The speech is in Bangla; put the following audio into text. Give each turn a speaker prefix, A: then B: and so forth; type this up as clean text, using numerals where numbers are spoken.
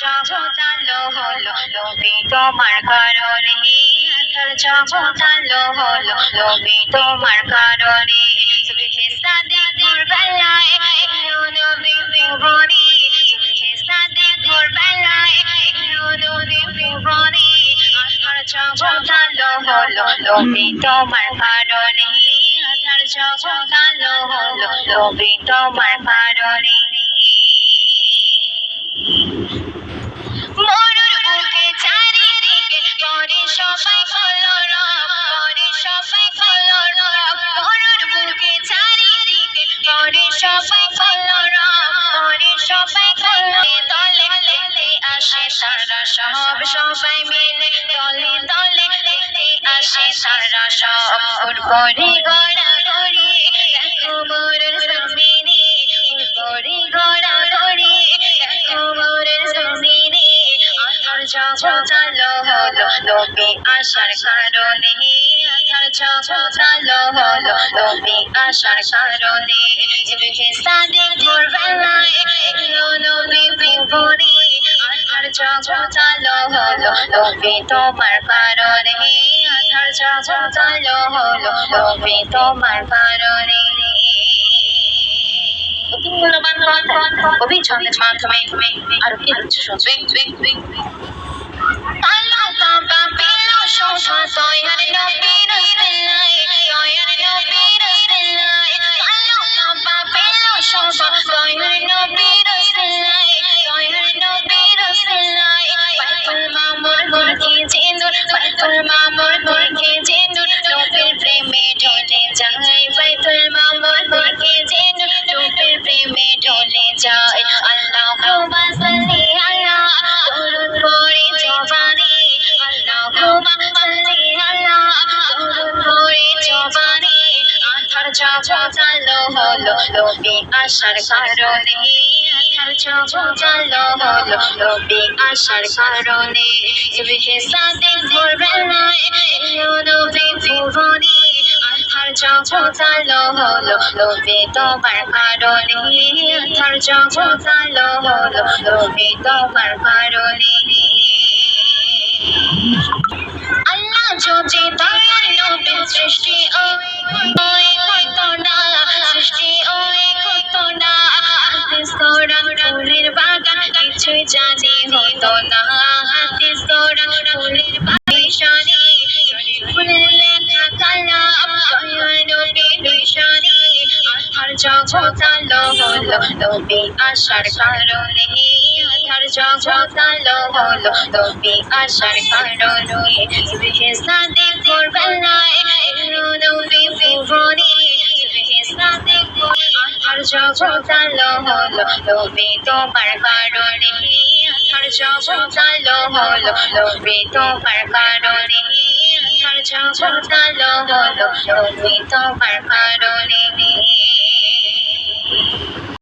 A: জগতালো হলো নবী তোমার কারণে আধার জগতালো হলো নবী তোমার কারণে সুবহিসাদে ভোরবেলায় এলো নবী ভুবনে সুবহিসাদে ভোরবেলায় এলো নবী ভুবনে আধার জগতালো হলো নবী তোমার কারণে আধার জগতালো হলো নবী তোমার কারণে সবাই কলরব করে সবাই কলরব মরুর বুকে চারিদিকে করে সবাই কলরব করে সবাই কলরব দলে দেখতে আসে তারা সব সবাই মিলে দলে দলে দেখতে আসে তারা সব করে গড়া গড়ি দেখো মরুর জমিনে করে গড়া গড়ি দেখো মরুর জমিনে আধার জগতালো হলো নবী আসার কারণে আধার জগতালো হলো নবী আসার কারণে সুবহিসাদে ভোরবেলায় এলো নবী ভুবনে আধার জগতালো হলো নবী তোমার কারণে আধার জগতালো হলো নবী তোমার কারণে মূল্যবান কবি ছন্দের মাধ্যমে আরো কি হচ্ছে শুনবে দয়ার নবী রাসূলুল্লাহ দয়ার নবী রাসূলুল্লাহ আল্লাহ কাবা পেলো শোভা দয়ার নবী রাসূলুল্লাহ দয়ার নবী রাসূলুল্লাহ বাইতুল মামুর দেখে জিন্দুর বাইতুল মামুর দেখে জিন্দুর নবীর প্রেমে ঢলে যায় বাইতুল মামুর দেখে জিন্দুর নবীর প্রেমে ঢলে যায় আল্লাহুম্মা সাল্লি আলা দরুদ পড়ে জবানে আল্লাহুম্মা জগতালো হলো নবী আসার কারণে আধার জগতালো হলো নবী আসার কারণে সুবহিসাদে ভোরবেলায় এলো নবী ভুবনে আধার জগতালো হলো নবী তোমার কারণে আধার জগতালো হলো নবী তোমার কারণে আল্লাহ যদি দয়ার নবী সৃষ্টি সৃষ্টি হতো না হাদিস কোরআন ফুলের বাগান কিছুই জানি হতো না হাদিস কোরআন ফুলের বাগানে ফুলের লেখা কালাম দয়ার নবী নিশানে আধার জগতালো হলো নবী আসার কারণে আধার জগতালো হলো নবী আসার কারণে সুবহিসাদে ভোরবেলায় এলো নবী ভুবনে সুবহিসাদে আধার জগতালো হলো নবী তোমার কারণে আধার জগতালো হলো নবী তোমার কারণে আধার জগতালো হলো নবী তোমার কারণে